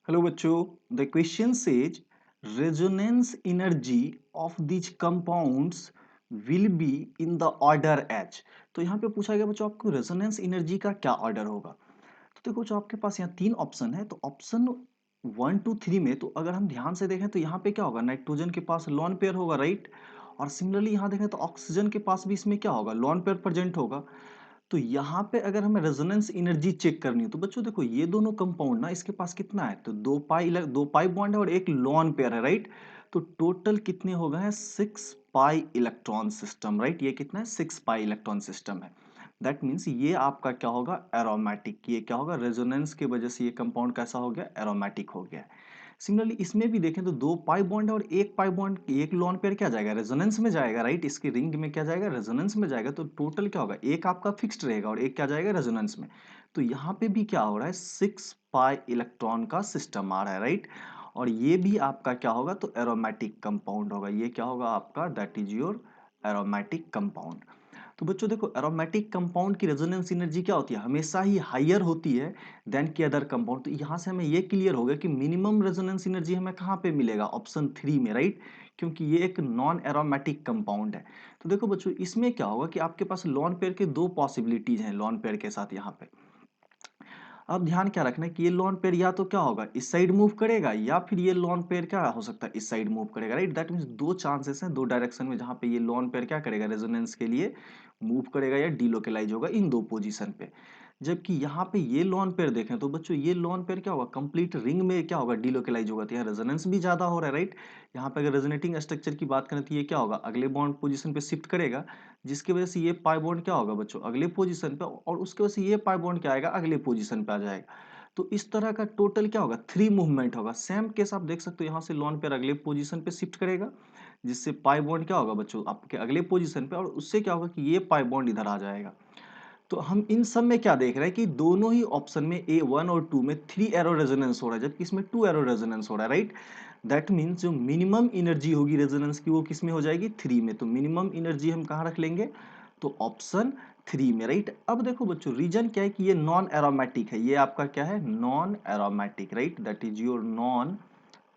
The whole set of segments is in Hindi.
हेलो बच्चों, the question says resonance energy of these compounds will be in the order H. तो यहाँ पे पूछा गया बच्चों आपको रेजोनेंस एनर्जी का क्या ऑर्डर होगा। तो देखो जो आपके पास यहाँ तीन ऑप्शन है, तो ऑप्शन 1 2 3 में तो अगर हम ध्यान से देखें तो यहाँ पे क्या होगा, नाइट्रोजन के पास लॉन पेयर होगा, राइट। और सिमिलरली यहाँ देखें तो ऑक्सीजन के पास भी इसमें क्या होगा, लॉन पेयर प्रेजेंट होगा। तो यहाँ पे अगर हमें रेजोनेंस एनर्जी चेक करनी हो तो बच्चों देखो ये दोनों कंपाउंड ना, इसके पास कितना है, तो दो पाई बॉन्ड है और एक लॉन पेयर है, राइट। तो टोटल कितने हो गए हैं, 6 पाई इलेक्ट्रॉन सिस्टम, राइट। ये कितना है, 6 पाई इलेक्ट्रॉन सिस्टम है। दैट मीन्स ये आपका क्या होगा, एरोमेटिक। ये क्या होगा, रेजोनेंस की वजह से ये कंपाउंड कैसा हो गया, एरोमेटिक हो गया। सिमिलरली इसमें भी देखें तो दो पाई बॉन्ड है और एक पाई बॉन्ड, एक लोन पेयर क्या जाएगा, रेजोनेंस में जाएगा, राइट। इसके रिंग में क्या जाएगा, रेजोनेंस में जाएगा। तो टोटल क्या होगा, एक आपका फिक्स्ड रहेगा और एक क्या जाएगा, रेजोनेंस में। तो यहाँ पे भी क्या हो रहा है, 6 पाई इलेक्ट्रॉन का सिस्टम आ रहा है, राइट। और ये भी आपका क्या होगा, तो एरोमेटिक कंपाउंड होगा। ये क्या होगा आपका, that is your aromatic compound. तो बच्चों देखो एरोमेटिक कंपाउंड की रेजोनेंस एनर्जी क्या होती है, हमेशा ही हायर होती है देन की अदर कंपाउंड। तो यहां से हमें ये क्लियर हो गया कि मिनिमम रेजोनेंस एनर्जी हमें कहां पे मिलेगा, ऑप्शन 3 में, राइट। क्योंकि ये एक नॉन एरोमेटिक कंपाउंड है। तो देखो बच्चों इसमें क्या होगा कि आपके पास लॉन पेयर के दो पॉसिबिलिटीज हैं लॉन पेयर के साथ यहाँ पे। अब ध्यान क्या रखना है कि ये लॉन पेयर या तो क्या होगा, इस साइड मूव करेगा, या फिर ये लॉन पेयर क्या हो सकता है, इस साइड मूव करेगा, राइट। दैट मीन्स दो चांसेस हैं, दो डायरेक्शन में, जहां पे ये लॉन पेयर क्या करेगा, रेजोनेंस के लिए मूव करेगा या डीलोकलाइज होगा इन दो पोजीशन पे। जबकि यहाँ पे ये लॉन पेयर देखें तो बच्चों ये लॉन पेयर क्या होगा, कंप्लीट रिंग में क्या होगा, डीलोकलाइज होगा। तो यहाँ रेजोनेंस भी ज्यादा हो रहा है, राइट। यहाँ पे अगर रेजोनेटिंग स्ट्रक्चर की बात करें तो ये क्या होगा, अगले बॉन्ड पोजीशन पे शिफ्ट करेगा, जिसकी वजह से ये पाई बॉन्ड क्या होगा बच्चों, अगले पोजीशन पे, और उसकी वजह से ये पाई बॉन्ड क्या आएगा, अगले पोजीशन पे आ जाएगा। तो इस तरह का टोटल क्या होगा, 3 मूवमेंट होगा। सेम केस आप देख सकते हो, यहाँ से लॉन पेयर अगले पोजीशन पे शिफ्ट करेगा, जिससे पाई बॉन्ड क्या होगा बच्चों, आपके अगले पोजीशन पे, और उससे क्या होगा कि ये पाई बॉन्ड इधर आ जाएगा। तो हम इन सब में क्या देख रहे हैं कि दोनों ही ऑप्शन में A1 और 2 में 3 एरो रेजोनेंस हो रहा है, जबकि इसमें 2 एरो रेजोनेंस हो रहा है, राइट। दैट मीन्स जो मिनिमम एनर्जी होगी रेजोनेंस की वो किस में हो जाएगी, 3 में। तो मिनिमम एनर्जी हम कहाँ रख लेंगे, तो ऑप्शन 3 में, राइट। अब देखो बच्चों रीजन क्या है कि ये नॉन एरोमेटिक है, ये आपका क्या है, non aromatic, right. That is your non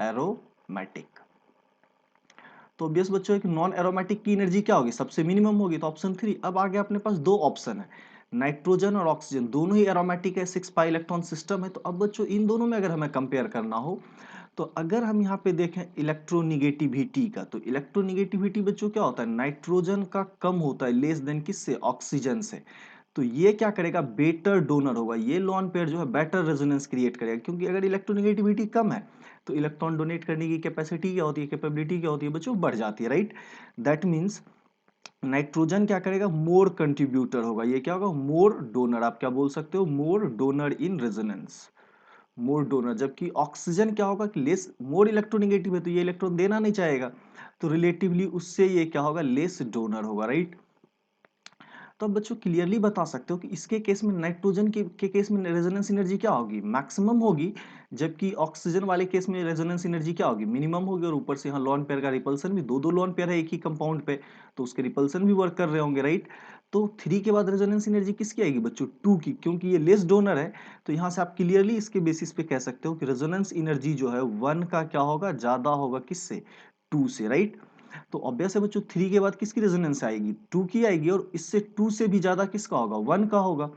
aromatic. तो ऑब्वियस बच्चों एक नॉन एरोमेटिक की एनर्जी क्या होगी, सबसे मिनिमम होगी, तो ऑप्शन 3। अब आगे अपने पास दो ऑप्शन है, नाइट्रोजन और ऑक्सीजन, दोनों ही एरोमेटिक है, 6 पाई इलेक्ट्रॉन सिस्टम है। तो अब बच्चों इन दोनों में अगर हमें कंपेयर करना हो, तो अगर हम यहाँ पे देखें इलेक्ट्रोनिगेटिविटी का, तो इलेक्ट्रोनिगेटिविटी बच्चों क्या होता है, नाइट्रोजन का कम होता है, लेस देन किससे, ऑक्सीजन से। तो ये क्या करेगा, बेटर डोनर होगा, ये लॉन पेयर जो है बेटर रेजोनेंस क्रिएट करेगा। क्योंकि अगर इलेक्ट्रोनिगेटिविटी कम है तो इलेक्ट्रॉन डोनेट करने की कैपेसिटी क्या होती है, कैपेबिलिटी क्या होती है बच्चों, बढ़ जाती है, राइट। दैट मीन्स नाइट्रोजन क्या करेगा, मोर कंट्रीब्यूटर होगा, ये क्या होगा, मोर डोनर। आप क्या बोल सकते हो, more donor in resonance, more donor. जबकि ऑक्सीजन क्या होगा कि लेस, मोर इलेक्ट्रोनिगेटिव है तो ये इलेक्ट्रॉन देना नहीं चाहेगा, तो रिलेटिवली उससे ये क्या होगा, लेस डोनर होगा, राइट। तो अब बच्चों क्लियरली बता सकते हो कि इसके केस में नाइट्रोजन के केस में रेजोनेंस एनर्जी क्या होगी, मैक्सिमम होगी। जबकि ऑक्सीजन वाले केस में रेजोनेंस एनर्जी क्या होगी, मिनिमम होगी। और ऊपर से यहाँ लॉन पेयर का रिपल्सन भी, दो दो लॉन पेयर है एक ही कंपाउंड पे, तो उसके रिपल्सन भी वर्क कर रहे होंगे, राइट। तो 3 के बाद रेजोनेंस एनर्जी किसकी आएगी बच्चों, 2 की, क्योंकि ये लेस डोनर है। तो यहाँ से आप क्लियरली इसके बेसिस पे कह सकते हो कि रेजोनेंस एनर्जी जो है 1 का क्या होगा, ज्यादा होगा किससे, 2 से, राइट। तो ऑब्वियस है बच्चों 3 के बाद किसकी रेजोनेंस आएगी, 2 की आएगी, और इससे 2 से भी ज्यादा किसका होगा, 1 का होगा।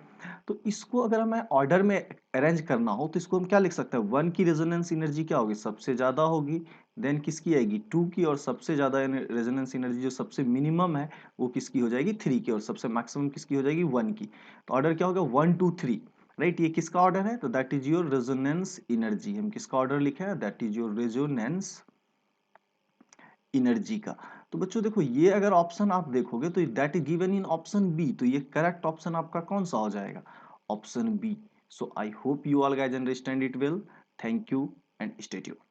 तो इसको अगर हमें ऑर्डर में अरेंज करना हो तो इसको हम क्या लिख सकते हैं, 1 की रेजोनेंस एनर्जी क्या होगी, सबसे ज्यादा होगी, देन किसकी आएगी, 2 की, और सबसे ज्यादा रेजोनेंस एनर्जी जो सबसे मिनिमम है वो किसकी हो जाएगी, 3 की, और सबसे मैक्सिमम किसकी हो जाएगी, 1 की। तो ऑर्डर क्या होगा, 1 2 3, राइट। ये किसका ऑर्डर है, तो that is your resonance energy. हम किसका ऑर्डर लिखा है, that is your resonance energy का। तो बच्चों देखो ये अगर ऑप्शन आप देखोगे तो that is given in option B, तो ये करेक्ट ऑप्शन आपका कौन सा हो जाएगा, option B. So I hope you all guys understand it well. Thank you and stay tuned.